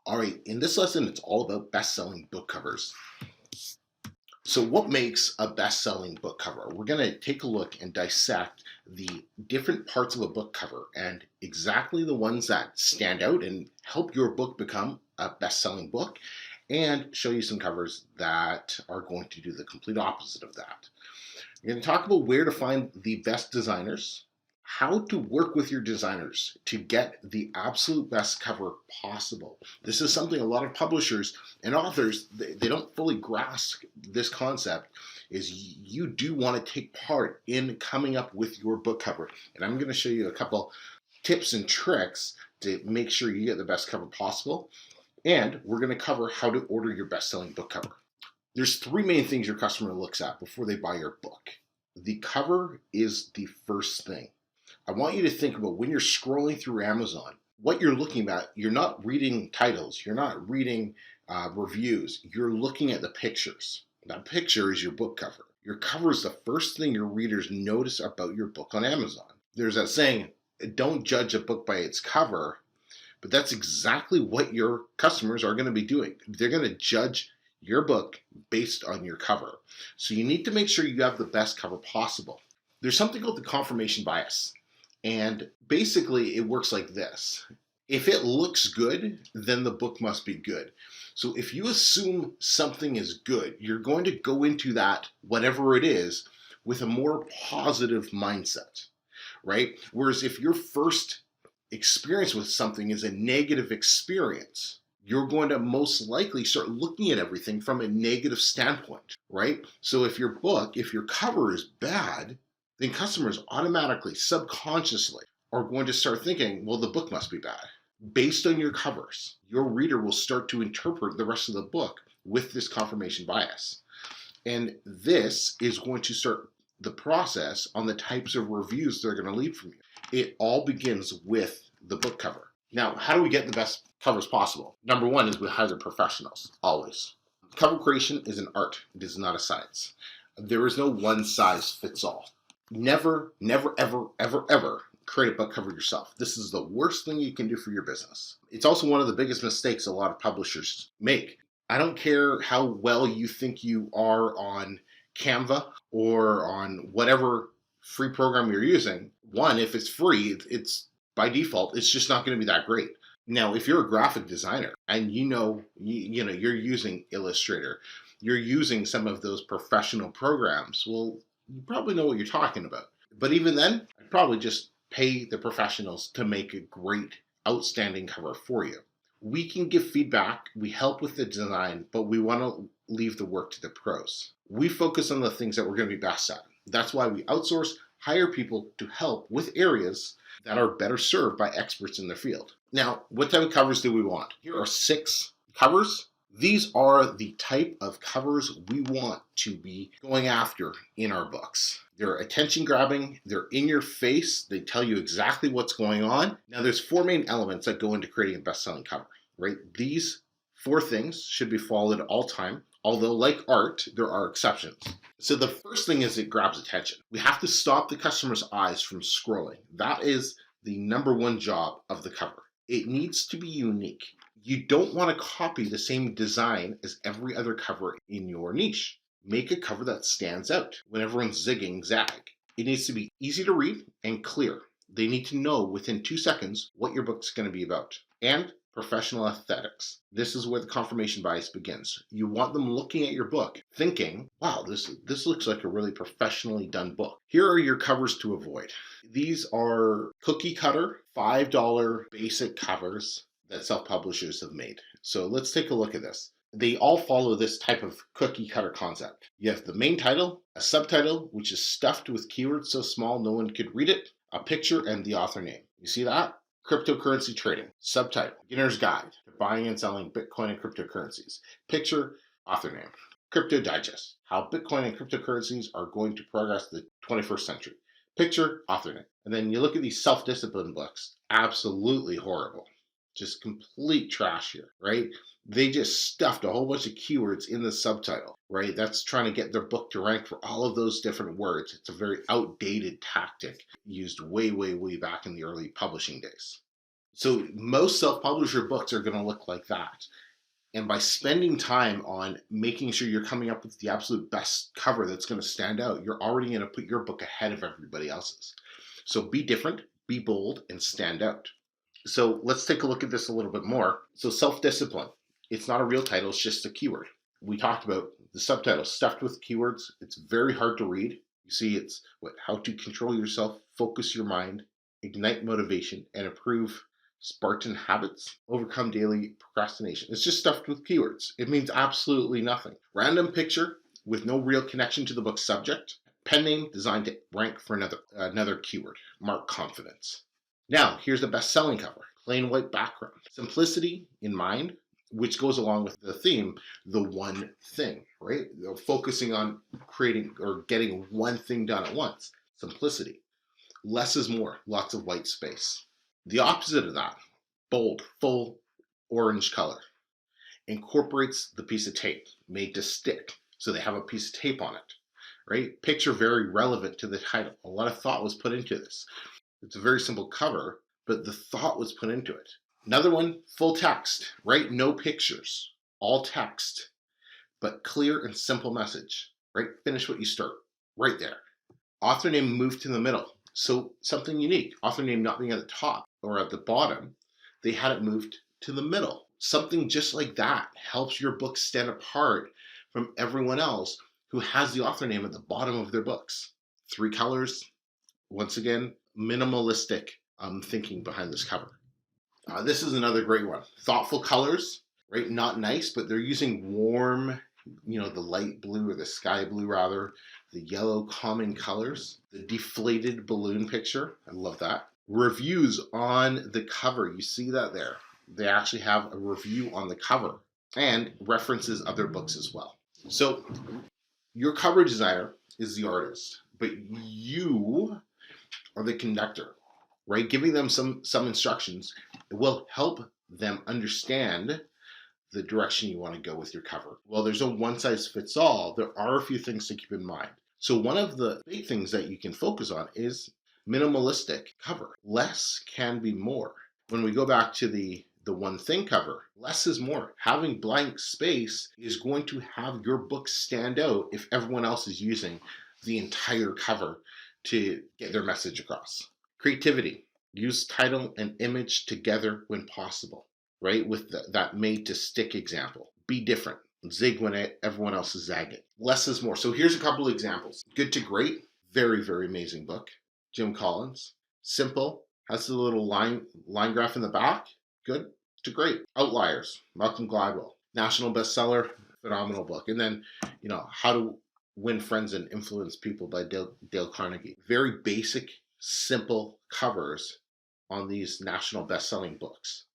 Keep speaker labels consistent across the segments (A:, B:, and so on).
A: All right, in this lesson, it's all about best-selling book covers. So what makes a best-selling book cover? We're going to take a look and dissect the different parts of a book cover and exactly the ones that stand out and help your book become a best-selling book, and show you some covers that are going to do the complete opposite of that. We're going to talk about where to find the best designers, how to work with your designers to get the absolute best cover possible. This is something a lot of publishers and authors, they don't fully grasp this concept, is you do want to take part in coming up with your book cover. And I'm going to show you a couple tips and tricks to make sure you get the best cover possible. And we're going to cover how to order your best-selling book cover. There's three main things your customer looks at before they buy your book. The cover is the first thing. I want you to think about when you're scrolling through Amazon, what you're looking at. You're not reading titles, you're not reading reviews, you're looking at the pictures. That picture is your book cover. Your cover is the first thing your readers notice about your book on Amazon. There's that saying, don't judge a book by its cover, but that's exactly what your customers are going to be doing. They're going to judge your book based on your cover. So you need to make sure you have the best cover possible. There's something called the confirmation bias. And basically it works like this. If it looks good, then the book must be good. So if you assume something is good, you're going to go into that, whatever it is, with a more positive mindset, right? Whereas if your first experience with something is a negative experience, you're going to most likely start looking at everything from a negative standpoint, right? So if your cover is bad, then customers automatically, subconsciously, are going to start thinking, well, the book must be bad. Based on your covers, your reader will start to interpret the rest of the book with this confirmation bias. And this is going to start the process on the types of reviews they're going to leave from you. It all begins with the book cover. Now, how do we get the best covers possible? Number one is we hire professionals, always. Cover creation is an art. It is not a science. There is no one size fits all. Never, ever, ever create a book cover yourself. This is the worst thing you can do for your business. It's also one of the biggest mistakes a lot of publishers make. I don't care how well you think you are on Canva or on whatever free program you're using. One, if it's free, it's by default, it's just not going to be that great. Now, if you're a graphic designer and you're using Illustrator, you're using some of those professional programs, well, you probably know what you're talking about. But even then, I'd probably just pay the professionals to make a great, outstanding cover for you. We can give feedback, we help with the design, but we want to leave the work to the pros. We focus on the things that we're going to be best at. That's why we outsource, hire people to help with areas that are better served by experts in their field. Now, what type of covers do we want? Here are 6 covers. These are the type of covers we want to be going after in our books. They're attention grabbing, they're in your face, they tell you exactly what's going on. Now there's 4 main elements that go into creating a best-selling cover, right? These 4 things should be followed at all time, although like art, there are exceptions. So the first thing is it grabs attention. We have to stop the customer's eyes from scrolling. That is the number one job of the cover. It needs to be unique. You don't want to copy the same design as every other cover in your niche. Make a cover that stands out when everyone's zigging zag. It needs to be easy to read and clear. They need to know within 2 seconds what your book's going to be about. And professional aesthetics. This is where the confirmation bias begins. You want them looking at your book, thinking, wow, this looks like a really professionally done book. Here are your covers to avoid. These are cookie cutter, $5 basic covers that self-publishers have made. So let's take a look at this. They all follow this type of cookie cutter concept. You have the main title, a subtitle, which is stuffed with keywords so small no one could read it, a picture, and the author name. You see that? Cryptocurrency trading, subtitle, beginner's guide to buying and selling Bitcoin and cryptocurrencies. Picture, author name. Crypto digest, how Bitcoin and cryptocurrencies are going to progress the 21st century. Picture, author name. And then you look at these self-discipline books, absolutely horrible. Just complete trash here, right? They just stuffed a whole bunch of keywords in the subtitle, right? That's trying to get their book to rank for all of those different words. It's a very outdated tactic used way, way, way back in the early publishing days. So most self-publisher books are going to look like that. And by spending time on making sure you're coming up with the absolute best cover that's going to stand out, you're already going to put your book ahead of everybody else's. So be different, be bold, and stand out. So let's take a look at this a little bit more. So self-discipline. It's not a real title, it's just a keyword. We talked about the subtitle, stuffed with keywords. It's very hard to read. You see, it's how to control yourself, focus your mind, ignite motivation, and improve Spartan habits, overcome daily procrastination. It's just stuffed with keywords. It means absolutely nothing. Random picture with no real connection to the book's subject. Pen name designed to rank for another keyword. Mark confidence. Now, here's the best-selling cover. Plain white background. Simplicity in mind, which goes along with the theme, the one thing, right? Focusing on creating or getting one thing done at once. Simplicity. Less is more. Lots of white space. The opposite of that, bold, full orange color. Incorporates the piece of tape made to stick. So they have a piece of tape on it, right? Picture very relevant to the title. A lot of thought was put into this. It's a very simple cover, but the thought was put into it. Another one, full text, right? No pictures, all text, but clear and simple message, right? Finish what you start, right there. Author name moved to the middle. So something unique. Author name not being at the top or at the bottom, they had it moved to the middle. Something just like that helps your book stand apart from everyone else who has the author name at the bottom of their books. 3 colors, once again, minimalistic thinking behind this cover. This is another great one. Thoughtful colors, right? Not nice, but they're using warm, the light blue or the sky blue rather, the yellow calming colors, the deflated balloon picture. I love that. Reviews on the cover. You see that there. They actually have a review on the cover and references other books as well. So your cover designer is the artist, but you are the conductor, right? Giving them some instructions will help them understand the direction you want to go with your cover. Well, there's no one size fits all. There are a few things to keep in mind. So one of the big things that you can focus on is minimalistic cover. Less can be more. When we go back to the one thing cover, less is more. Having blank space is going to have your book stand out if everyone else is using the entire cover to get their message across. Creativity. Use title and image together when possible, right? With that made to stick example. Be different. Zig when everyone else is zagging. Less is more. So here's a couple of examples. Good to Great. Very, very amazing book. Jim Collins. Simple. Has the little line graph in the back. Good to Great. Outliers. Malcolm Gladwell. National bestseller. Phenomenal book. And then, How to Win Friends and Influence People by Dale Carnegie. Very basic, simple covers on these national best-selling books.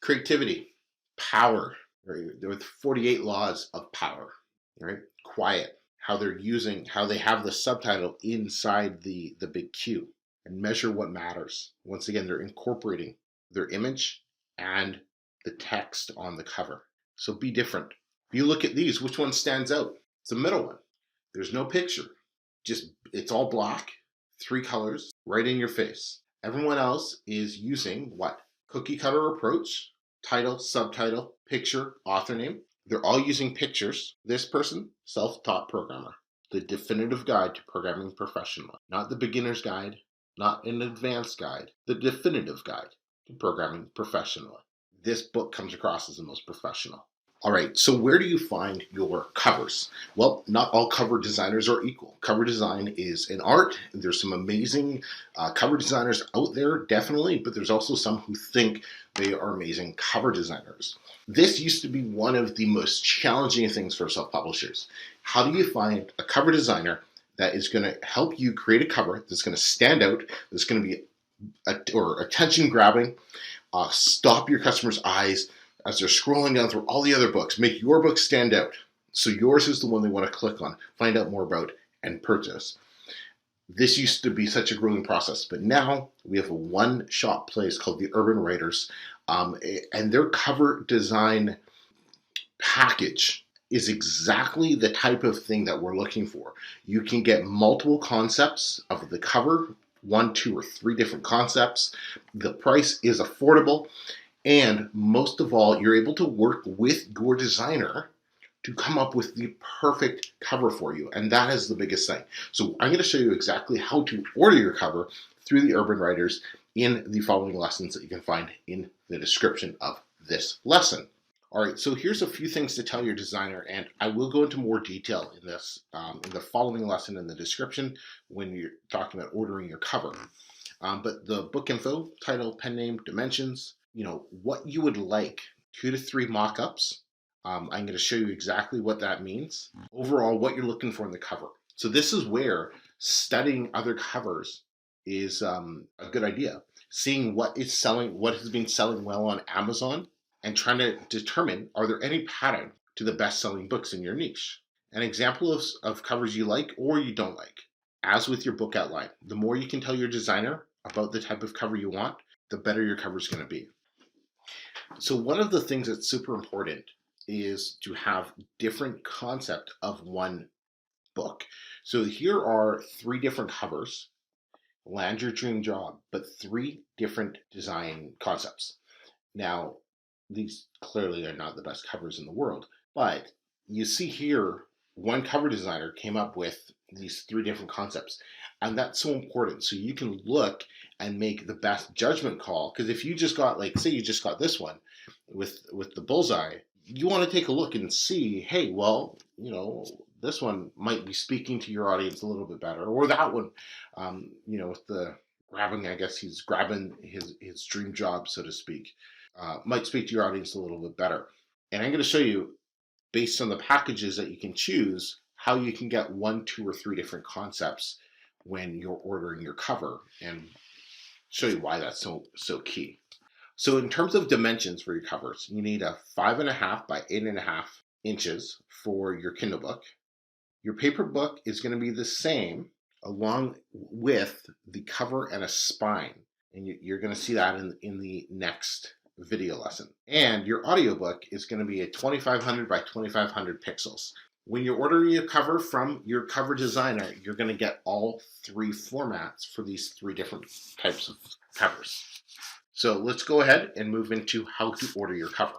A: Creativity, power, right? With 48 laws of power, right? Quiet, how they have the subtitle inside the big Q, and measure what matters. Once again, they're incorporating their image and the text on the cover. So be different. If you look at these, which one stands out? It's the middle one. There's no picture. It's all black, 3 colors, right in your face. Everyone else is using what? Cookie cutter approach, title, subtitle, picture, author name. They're all using pictures. This person, self-taught programmer. The definitive guide to programming professionally. Not the beginner's guide, not an advanced guide. The definitive guide to programming professionally. This book comes across as the most professional. All right, so where do you find your covers? Well, not all cover designers are equal. Cover design is an art. There's some amazing cover designers out there, definitely, but there's also some who think they are amazing cover designers. This used to be one of the most challenging things for self-publishers. How do you find a cover designer that is going to help you create a cover that's going to stand out, that's going to be attention-grabbing, stop your customers' eyes, as they're scrolling down through all the other books, make your book stand out. So yours is the one they want to click on, find out more about, and purchase. This used to be such a grueling process, but now we have a one-shop place called the Urban Writers, and their cover design package is exactly the type of thing that we're looking for. You can get multiple concepts of the cover 1, 2, or 3 different concepts. The price is affordable, and most of all, you're able to work with your designer to come up with the perfect cover for you. And that is the biggest thing. So I'm going to show you exactly how to order your cover through the Urban Writers in the following lessons that you can find in the description of this lesson. All right, so here's a few things to tell your designer, and I will go into more detail in this in the following lesson in the description when you're talking about ordering your cover. But the book info, title, pen name, dimensions, what you would like, 2 to 3 mock-ups. I'm going to show you exactly what that means. Overall, what you're looking for in the cover. So this is where studying other covers is a good idea. Seeing what is selling, what has been selling well on Amazon, and trying to determine, are there any pattern to the best-selling books in your niche? An example of covers you like or you don't like. As with your book outline, the more you can tell your designer about the type of cover you want, the better your cover is going to be. So one of the things that's super important is to have different concept of one book. So here are 3 different covers, land your dream job, but 3 different design concepts. Now, these clearly are not the best covers in the world, but you see here, one cover designer came up with these 3 different concepts. And that's so important. So you can look and make the best judgment call. Because if you just got, like, say you just got this one with the bullseye, you want to take a look and see, hey, well, this one might be speaking to your audience a little bit better, or that one, with the grabbing, I guess he's grabbing his dream job, so to speak, might speak to your audience a little bit better. And I'm going to show you, based on the packages that you can choose, how you can get 1, 2, or 3 different concepts when you're ordering your cover, and show you why that's so key. So in terms of dimensions for your covers, you need a 5.5 by 8.5 inches for your Kindle book. Your paper book is going to be the same, along with the cover and a spine. And you're going to see that in the next video lesson. And your audiobook is going to be a 2500 by 2500 pixels. When you're ordering your cover from your cover designer, you're going to get all 3 formats for these 3 different types of covers. So let's go ahead and move into how to order your cover.